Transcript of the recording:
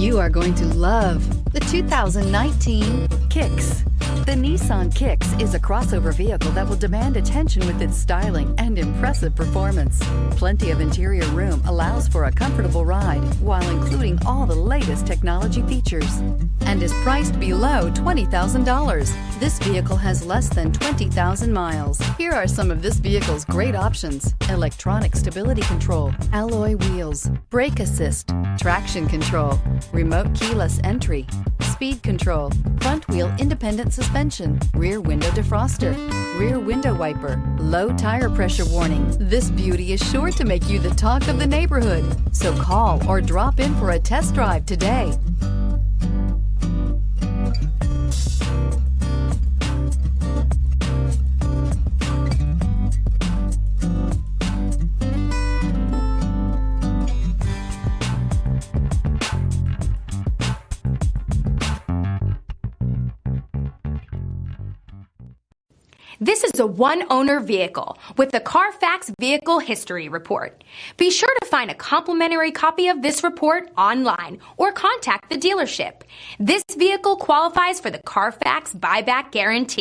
You are going to love the 2019 Kicks. The Nissan Kicks is a crossover vehicle that will demand attention with its styling and impressive performance. Plenty of interior room allows for a comfortable ride while including all the latest technology features and is priced below $20,000. This vehicle has less than 20,000 miles. Here are some of this vehicle's great options: electronic stability control, alloy wheels, brake assist, traction control, remote keyless entry, speed control, front wheel independent suspension, rear window defroster, rear window wiper, low tire pressure warning. This beauty is sure to make you the talk of the neighborhood. So call or drop in for a test drive today. This is a one-owner vehicle with the Carfax Vehicle History Report. Be sure to find a complimentary copy of this report online or contact the dealership. This vehicle qualifies for the Carfax Buyback Guarantee.